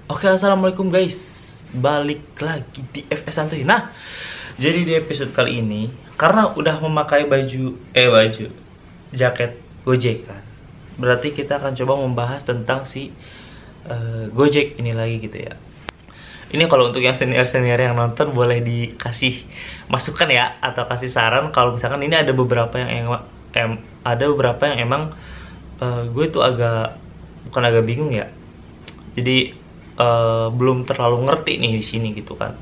Oke, assalamualaikum guys. Balik lagi di FS Santuy. Nah, jadi di episode kali ini, karena udah memakai baju jaket Gojek kan, berarti kita akan coba membahas tentang si Gojek ini lagi gitu ya. Ini kalau untuk yang senior-senior yang nonton boleh dikasih masukan ya, atau kasih saran kalau misalkan ini ada beberapa yang emang gue tuh bukan agak bingung ya. Jadi belum terlalu ngerti nih di sini gitu kan.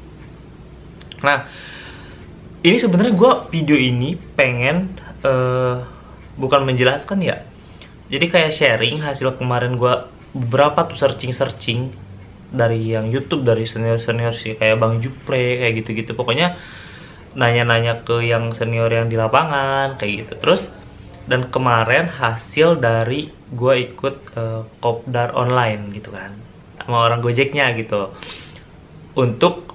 Nah, ini sebenarnya gue video ini pengen bukan menjelaskan ya. Jadi kayak sharing hasil kemarin gue beberapa tuh searching dari yang YouTube, dari senior sih kayak Bang Juple kayak gitu-gitu. Pokoknya nanya-nanya ke yang senior yang di lapangan kayak gitu. Terus dan kemarin hasil dari gue ikut kopdar online gitu kan sama orang Gojeknya gitu untuk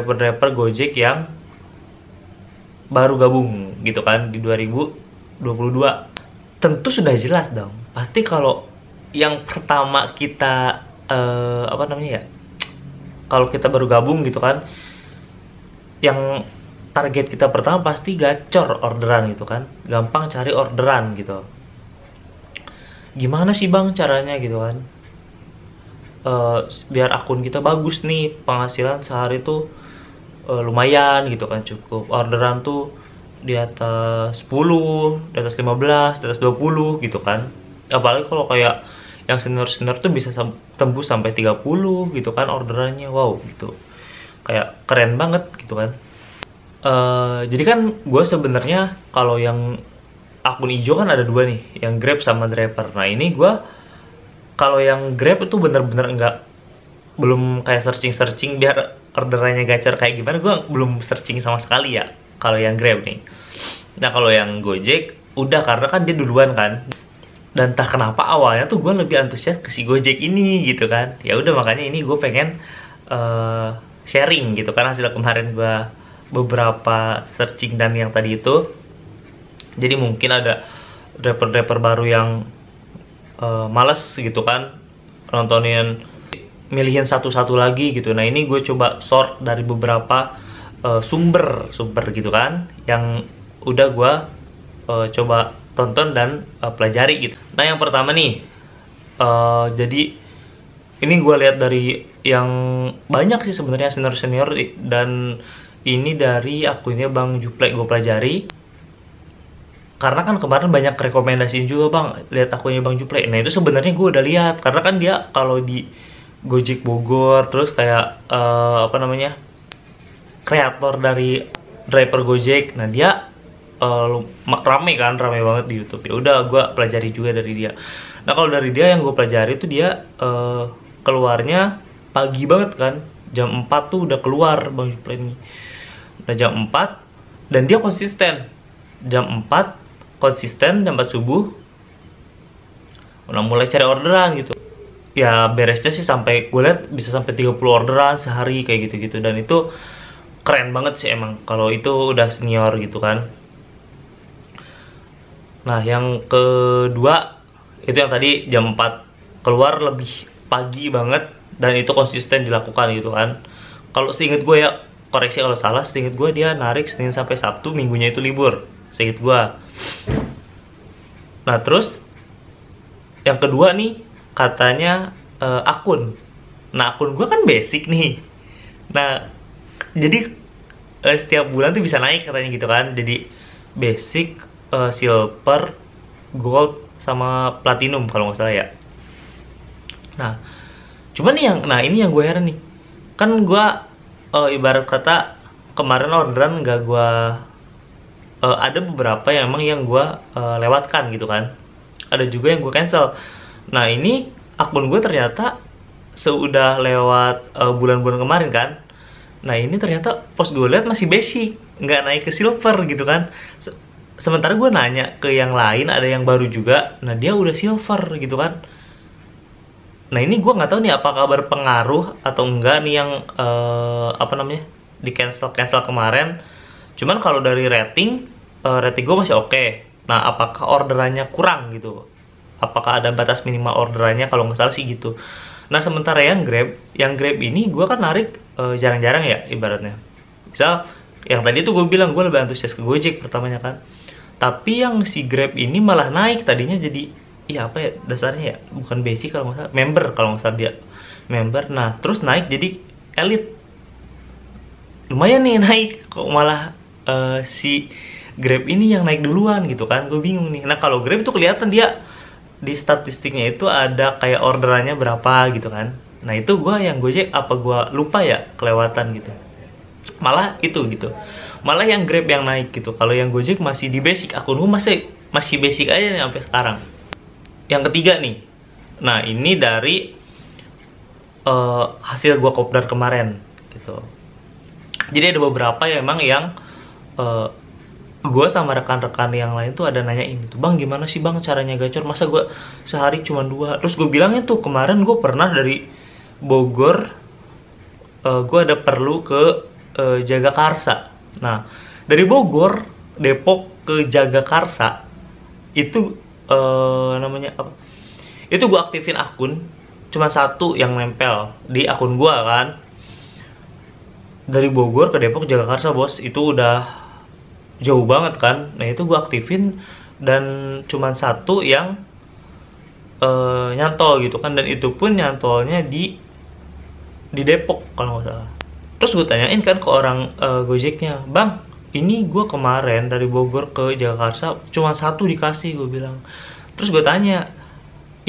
driver Gojek yang baru gabung gitu kan di 2022. Tentu sudah jelas dong pasti kalau yang pertama kita kalau kita baru gabung gitu kan, yang target kita pertama pasti gacor orderan gitu kan, gampang cari orderan gitu. Gimana sih bang caranya gitu kan, biar akun kita bagus nih, penghasilan sehari tuh lumayan gitu kan, cukup orderan tuh di atas 10, di atas 15, di atas 20 gitu kan. Apalagi kalau kayak yang senior tuh bisa tembus sampai 30 gitu kan orderannya. Wow gitu, kayak keren banget gitu kan. Jadi kan gue sebenarnya kalau yang akun hijau kan ada dua nih, yang Grab sama Driver. Nah ini gue kalau yang Grab itu bener-bener belum kayak searching biar orderannya gacor kayak gimana, gue belum searching sama sekali ya kalau yang Grab nih. Nah kalau yang Gojek udah, karena kan dia duluan kan, dan entah kenapa awalnya tuh gue lebih antusias ke si Gojek ini gitu kan. Ya udah makanya ini gue pengen sharing gitu kan hasil kemarin gue beberapa searching dan yang tadi itu. Jadi mungkin ada driver baru yang males gitu kan nontonin, milihin satu-satu lagi gitu. Nah ini gue coba sort dari beberapa sumber gitu kan, yang udah gue coba tonton dan pelajari gitu. Nah yang pertama nih, jadi ini gue lihat dari yang banyak sih sebenarnya senior dan ini dari akunnya Bang Juple gue pelajari. Karena kan kemarin banyak rekomendasiin juga bang, lihat akunnya Bang Juple. Nah itu sebenarnya gue udah lihat, karena kan dia kalau di Gojek Bogor, terus kayak kreator dari driver Gojek. Nah dia rame banget di YouTube. Ya udah gue pelajari juga dari dia. Nah kalau dari dia yang gue pelajari itu dia keluarnya pagi banget kan, jam 4 tuh udah keluar Bang Juple ini. Nah jam 4 dan dia konsisten jam 4 jam 4 subuh udah mulai cari orderan gitu. Ya beresnya sih sampai gue lihat bisa sampai 30 orderan sehari kayak gitu-gitu, dan itu keren banget sih emang kalau itu udah senior gitu kan. Nah yang kedua itu yang tadi jam 4 keluar lebih pagi banget, dan itu konsisten dilakukan gitu kan. Kalau seinget gue ya, koreksi kalau salah, seinget gue dia narik Senin sampai Sabtu, minggunya itu libur seinget gue. Nah terus yang kedua nih katanya akun. Nah akun gue kan basic nih. Nah jadi setiap bulan tuh bisa naik katanya gitu kan. Jadi basic, silver, gold, sama platinum kalau nggak salah ya. Nah cuman ini yang gue heran nih. Kan gue ibarat kata kemarin orderan nggak gue ada beberapa yang emang yang gue lewatkan gitu kan, ada juga yang gue cancel. Nah ini akun gue ternyata sudah lewat bulan-bulan kemarin kan. Nah ini ternyata pas gue lihat masih basic, nggak naik ke silver gitu kan. Sementara gue nanya ke yang lain, ada yang baru juga, nah dia udah silver gitu kan. Nah ini gue nggak tahu nih apakah berpengaruh atau enggak nih yang di cancel kemarin. Cuman kalau dari rating gue masih oke. Nah apakah orderannya kurang gitu, apakah ada batas minimal orderannya, kalau nggak salah sih gitu. Nah sementara yang Grab ini gue kan narik jarang-jarang ya ibaratnya. Misal yang tadi tuh gue bilang gue lebih antusias ke Gojek pertamanya kan. Tapi yang si Grab ini malah naik tadinya jadi, iya apa ya dasarnya ya, bukan basic kalau nggak salah, member kalau nggak salah dia member. Nah terus naik jadi elite, lumayan nih naik, kok malah si Grab ini yang naik duluan gitu kan, gue bingung nih. Nah kalau Grab itu kelihatan dia di statistiknya itu ada kayak orderannya berapa gitu kan. Nah itu gue yang Gojek apa gue lupa ya kelewatan gitu. Malah itu gitu. Malah yang Grab yang naik gitu. Kalau yang Gojek masih di basic, akun gue masih basic aja nih sampai sekarang. Yang ketiga nih. Nah ini dari hasil gue kopdar kemarin gitu. Jadi ada beberapa ya emang yang gue sama rekan-rekan yang lain tuh ada nanyain itu, bang gimana sih bang caranya gacor, masa gue sehari cuma 2. Terus gue bilangnya tuh kemarin gue pernah dari Bogor, gue ada perlu ke Jagakarsa. Nah dari Bogor Depok ke Jagakarsa itu namanya apa, itu gue aktifin akun cuma 1 yang nempel di akun gue kan. Dari Bogor ke Depok Jagakarsa bos, itu udah jauh banget kan. Nah itu gue aktifin dan cuman 1 yang nyantol gitu kan, dan itu pun nyantolnya di Depok kalau nggak salah. Terus gue tanyain kan ke orang Gojeknya, bang ini gue kemarin dari Bogor ke Jakarta cuma 1 dikasih, gue bilang. Terus gue tanya,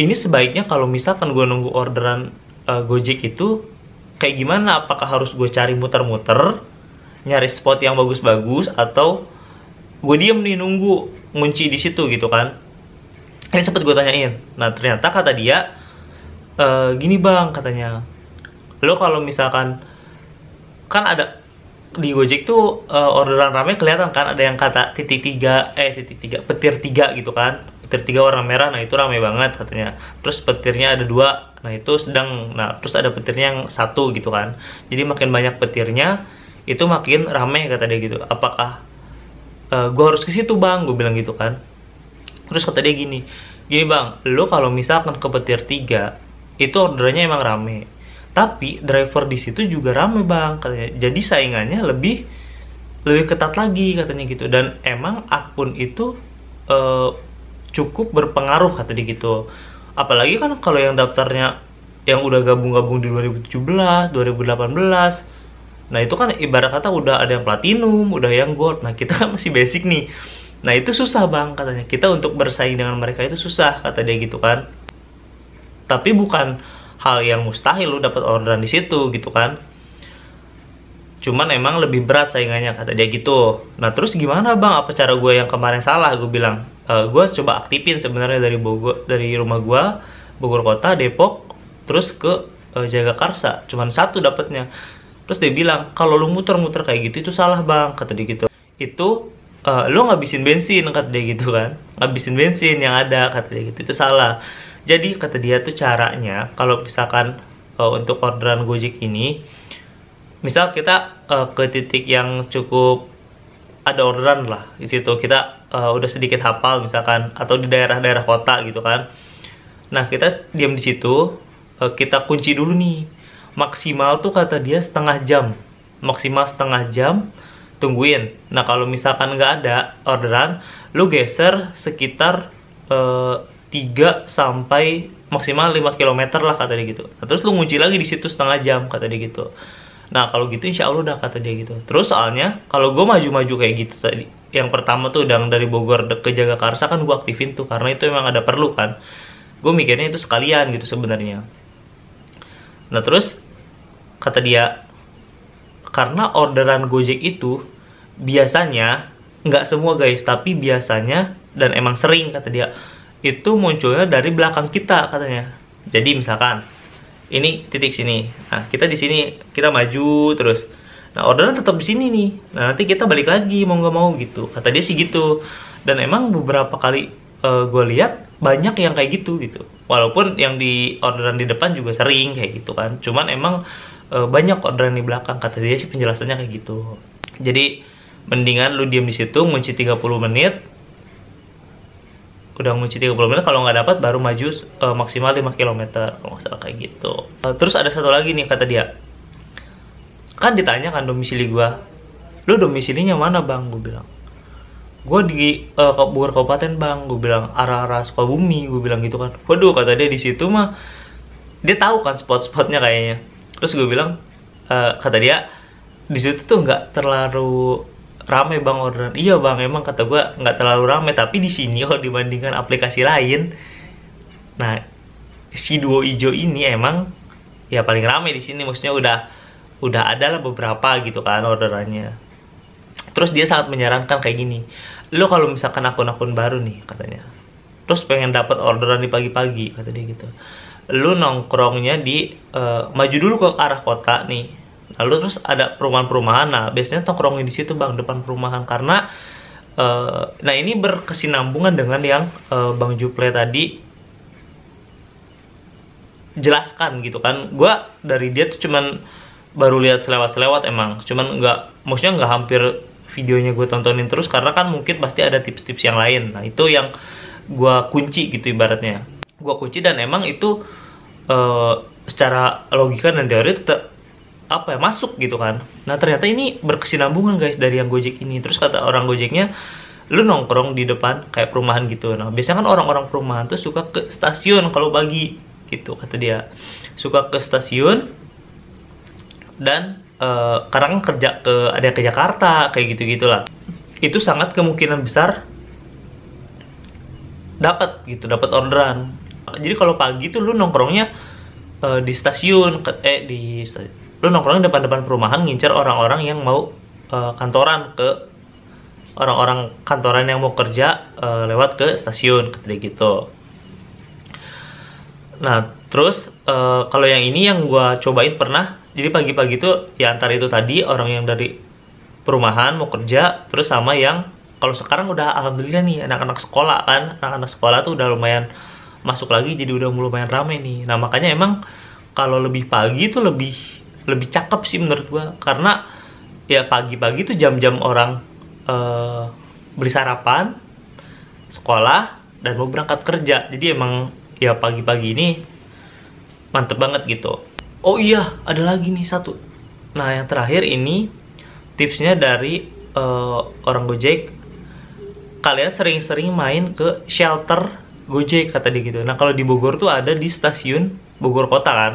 ini sebaiknya kalau misalkan gue nunggu orderan Gojek itu kayak gimana, apakah harus gue cari muter-muter nyari spot yang bagus-bagus, atau gue diem nih nunggu ngunci di situ gitu kan. Ini sempet gue tanyain. Nah ternyata kata dia gini bang, katanya lo kalau misalkan kan ada di Gojek tuh orderan rame kelihatan kan, ada yang kata titik 3 petir 3 gitu kan, petir 3 warna merah. Nah itu rame banget katanya. Terus petirnya ada 2, nah itu sedang. Nah terus ada petirnya yang 1 gitu kan. Jadi makin banyak petirnya itu makin rame kata dia gitu. Apakah gue harus ke situ bang, gue bilang gitu kan. Terus kata dia gini bang, lo kalau misalkan ke petir 3 itu orderannya emang rame, tapi driver di situ juga rame bang katanya, jadi saingannya lebih ketat lagi katanya gitu. Dan emang akun itu cukup berpengaruh kata dia gitu. Apalagi kan kalau yang daftarnya yang udah gabung-gabung di 2017 2018, nah itu kan ibarat kata udah ada yang platinum, udah yang gold. Nah kita kan masih basic nih. Nah itu susah bang katanya, kita untuk bersaing dengan mereka itu susah kata dia gitu kan. Tapi bukan hal yang mustahil lu dapat orderan di situ gitu kan. Cuman emang lebih berat saingannya kata dia gitu. Nah terus gimana bang, apa cara gue yang kemarin salah? Gue bilang gue coba aktifin sebenarnya dari Bogor, dari rumah gue Bogor kota, Depok, terus ke Jagakarsa, cuman 1 dapatnya. Terus dia bilang, kalau lu muter-muter kayak gitu itu salah bang kata dia gitu. Itu lu ngabisin bensin kata dia gitu kan, ngabisin bensin yang ada kata dia gitu, itu salah. Jadi kata dia tuh caranya kalau misalkan untuk orderan Gojek ini, misal kita ke titik yang cukup ada orderan lah di situ, kita udah sedikit hafal misalkan, atau di daerah-daerah kota gitu kan. Nah kita diam di situ, kita kunci dulu nih. Maksimal tuh kata dia setengah jam, maksimal setengah jam tungguin. Nah kalau misalkan nggak ada orderan, lu geser sekitar 3 sampai maksimal 5 km lah kata dia gitu. Nah, terus lu ngunci lagi di situ setengah jam kata dia gitu. Nah kalau gitu insya Allah udah kata dia gitu. Terus soalnya kalau gue maju-maju kayak gitu tadi, yang pertama tuh yang dari Bogor ke Jagakarsa kan gue aktifin tuh karena itu emang ada perlu kan. Gue mikirnya itu sekalian gitu sebenarnya. Nah terus kata dia, karena orderan Gojek itu biasanya, nggak semua guys, tapi biasanya dan emang sering kata dia, itu munculnya dari belakang kita katanya. Jadi misalkan ini titik sini, nah kita di sini, kita maju terus, nah orderan tetap di sini nih, nah nanti kita balik lagi mau nggak mau gitu kata dia sih gitu. Dan emang beberapa kali gue lihat banyak yang kayak gitu gitu, walaupun yang di orderan di depan juga sering kayak gitu kan, cuman emang banyak orderan di belakang kata dia sih, penjelasannya kayak gitu. Jadi mendingan lu diam di situ ngunci 30 menit, udah ngunci 30 menit, kalau nggak dapat baru maju maksimal 5 kilometer kalau nggak salah kayak gitu. Terus ada satu lagi nih, kata dia, kan ditanya kan domisili gua, lu domisilinya mana bang? Gue bilang, gue di Bogor Kabupaten bang. Gue bilang arah-arah Sukabumi, gue bilang gitu kan. Waduh, kata dia, di situ mah dia tahu kan spot-spotnya kayaknya. Terus gue bilang, kata dia, di situ tuh nggak terlalu rame bang orderan. Iya bang, emang kata gue nggak terlalu rame, tapi di sini kalau dibandingkan aplikasi lain, nah si Duo Ijo ini emang ya paling rame di sini. Maksudnya udah ada lah beberapa gitu kan orderannya. Terus dia sangat menyarankan kayak gini, lo kalau misalkan akun-akun baru nih katanya, terus pengen dapat orderan di pagi-pagi, kata dia gitu, lu nongkrongnya di maju dulu ke arah kota nih. Lalu terus ada perumahan-perumahan. Nah, biasanya tongkrongin di situ bang, depan perumahan, karena nah ini berkesinambungan dengan yang Bang Juple tadi jelaskan gitu kan. Gua dari dia tuh cuman baru lihat selewat-selewat emang, cuman maksudnya nggak hampir videonya gue tontonin terus, karena kan mungkin pasti ada tips-tips yang lain. Nah itu yang gua kunci gitu ibaratnya, gua kunci, dan emang itu secara logika dan teori tetap apa ya, masuk gitu kan. Nah ternyata ini berkesinambungan guys dari yang Gojek ini. Terus kata orang Gojeknya, lu nongkrong di depan kayak perumahan gitu. Nah biasanya kan orang-orang perumahan tuh suka ke stasiun kalau pagi gitu, kata dia, suka ke stasiun. Dan kadang kerja ada ke Jakarta kayak gitu gitulah. Itu sangat kemungkinan besar dapat orderan. Jadi kalau pagi tuh lu nongkrongnya di stasiun, lu nongkrongnya depan-depan perumahan, ngincer orang-orang yang mau kantoran, ke orang-orang kantoran yang mau kerja lewat ke stasiun, kayak gitu. Nah terus kalau yang ini yang gua cobain pernah, jadi pagi-pagi tuh ya antara itu tadi orang yang dari perumahan mau kerja, terus sama yang kalau sekarang udah alhamdulillah nih anak-anak sekolah kan, anak-anak sekolah tuh udah lumayan masuk lagi, jadi udah lumayan rame nih. Nah makanya emang kalau lebih pagi tuh lebih cakep sih menurut gua, karena ya pagi-pagi tuh jam-jam orang beli sarapan, sekolah, dan mau berangkat kerja. Jadi emang ya pagi-pagi ini mantep banget gitu. Oh iya, ada lagi nih satu. Nah yang terakhir ini tipsnya dari orang Gojek. Kalian sering-sering main ke shelter Gojek, kata dia gitu. Nah kalau di Bogor tuh ada di stasiun Bogor Kota kan.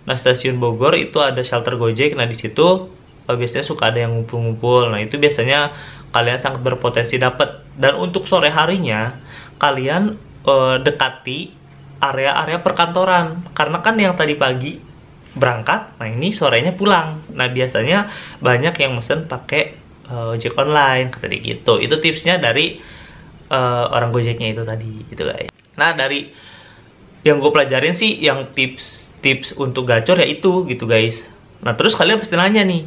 Nah stasiun Bogor itu ada shelter Gojek. Nah di situ biasanya suka ada yang ngumpul-ngumpul. Nah itu biasanya kalian sangat berpotensi dapat. Dan untuk sore harinya kalian dekati area-area perkantoran, karena kan yang tadi pagi berangkat, nah ini sorenya pulang. Nah biasanya banyak yang mesen pakai ojek online, kata dia gitu. Itu tipsnya dari orang Gojeknya itu tadi gitu guys. Nah dari yang gue pelajarin sih, yang tips untuk gacor ya itu gitu guys. Nah terus kalian pasti nanya nih,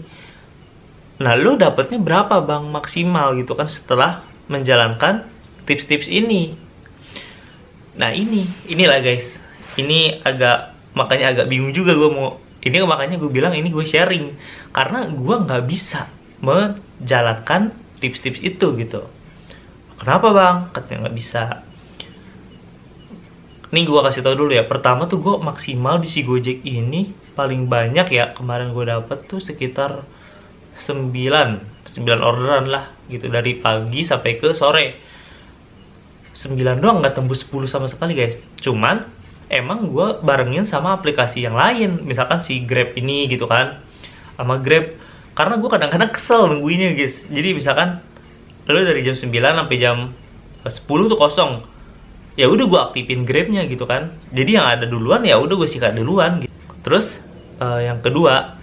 nah lu dapatnya berapa bang maksimal gitu kan setelah menjalankan tips-tips ini. Nah inilah guys, ini makanya agak bingung juga gue mau ini, makanya gue bilang ini gue sharing, karena gue nggak bisa menjalankan tips-tips itu gitu. Kenapa bang? Katanya nggak bisa. Nih gue kasih tau dulu ya. Pertama tuh gue maksimal di si Gojek ini paling banyak ya kemarin gue dapet tuh sekitar 9 orderan lah gitu, dari pagi sampai ke sore. 9 doang, nggak tembus 10 sama sekali guys. Cuman emang gue barengin sama aplikasi yang lain, misalkan si Grab ini gitu kan, sama Grab. Karena gue kadang-kadang kesel nungguinnya guys. Jadi misalkan lo dari jam 9 sampai jam 10 tuh kosong, ya udah gue aktifin Grabnya gitu kan. Jadi yang ada duluan ya udah gue sikat duluan gitu. Terus yang kedua,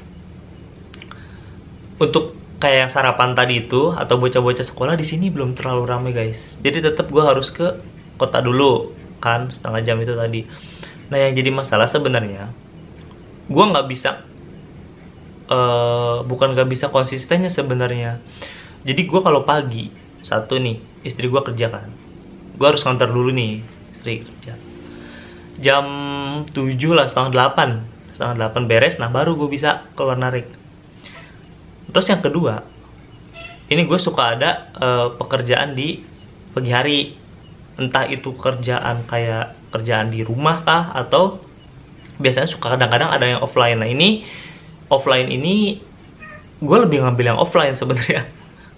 untuk kayak yang sarapan tadi itu atau bocah-bocah sekolah di sini belum terlalu ramai guys. Jadi tetap gue harus ke kota dulu kan, setengah jam itu tadi. Nah yang jadi masalah sebenarnya, gue nggak bisa bukan nggak bisa konsistennya sebenarnya. Jadi gue kalau pagi satu nih, istri gue kerja kan, gue harus ngantar dulu nih istri kerja jam 7 lah, setengah 8 beres. Nah baru gue bisa keluar narik. Terus yang kedua, ini gue suka ada pekerjaan di pagi hari. entah itu kerjaan kayak kerjaan di rumah kah, atau biasanya suka kadang-kadang ada yang offline. Nah ini offline ini gue lebih ngambil yang offline sebenarnya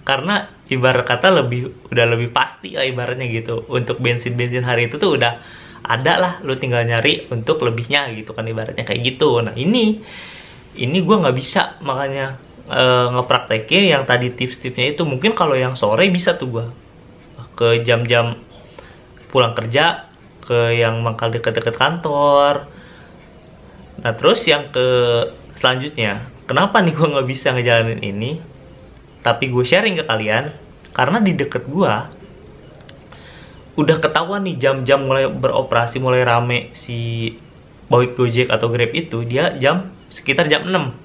karena ibarat kata udah lebih pasti lah ibaratnya gitu. Untuk bensin hari itu tuh udah ada lah, lu tinggal nyari untuk lebihnya gitu kan, ibaratnya kayak gitu. Nah ini gue nggak bisa, makanya ngepraktekin yang tadi tips-tipsnya itu. Mungkin kalau yang sore bisa tuh gue ke jam-jam pulang kerja, ke yang mangkal deket-deket kantor. Nah terus yang ke selanjutnya, kenapa nih gue nggak bisa ngejalanin ini tapi gue sharing ke kalian, karena di deket gue udah ketahuan nih jam-jam mulai beroperasi, mulai rame si baik Gojek atau Grab itu, dia sekitar jam 6.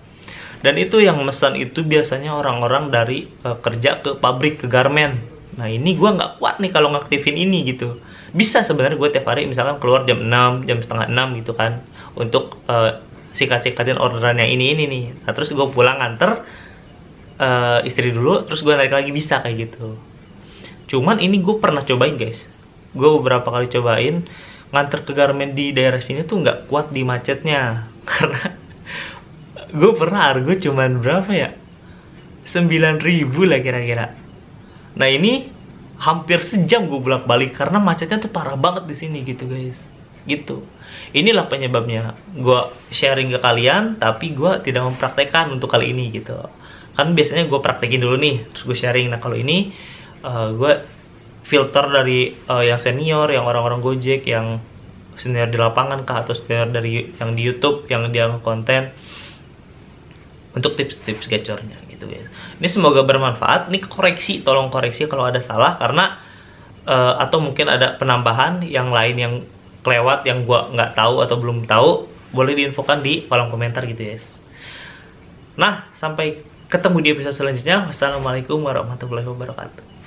Dan itu yang mesan itu biasanya orang-orang dari kerja ke pabrik, ke garmen. Nah ini gue nggak kuat nih kalau ngaktifin ini gitu. Bisa sebenarnya gue tiap hari misalkan keluar jam 6, jam setengah 6 gitu kan, untuk sikat-sikatin orderan yang ini nih. Nah terus gue pulang nganter istri dulu, terus gue naik lagi, bisa kayak gitu. Cuman ini gue pernah cobain guys, gue beberapa kali cobain nganter ke garmen di daerah sini tuh nggak kuat di macetnya. Karena gue pernah argo cuman berapa ya, 9.000 lah kira-kira. Nah ini hampir sejam gue bolak-balik karena macetnya tuh parah banget di sini gitu guys. Gitu. Inilah penyebabnya gue sharing ke kalian, tapi gue tidak mempraktekkan untuk kali ini gitu. Kan biasanya gue praktekin dulu nih, terus gue sharing. Nah kalau ini gue filter dari yang senior, yang orang-orang Gojek, yang senior di lapangan kah, atau senior dari yang di YouTube, yang dia konten, untuk tips-tips gacornya gitu guys. Ini semoga bermanfaat. Ini koreksi, tolong koreksi kalau ada salah, karena atau mungkin ada penambahan yang lain yang kelewat, yang gua nggak tahu atau belum tahu, boleh diinfokan di kolom komentar gitu guys. Nah sampai ketemu di episode selanjutnya. Wassalamualaikum warahmatullahi wabarakatuh.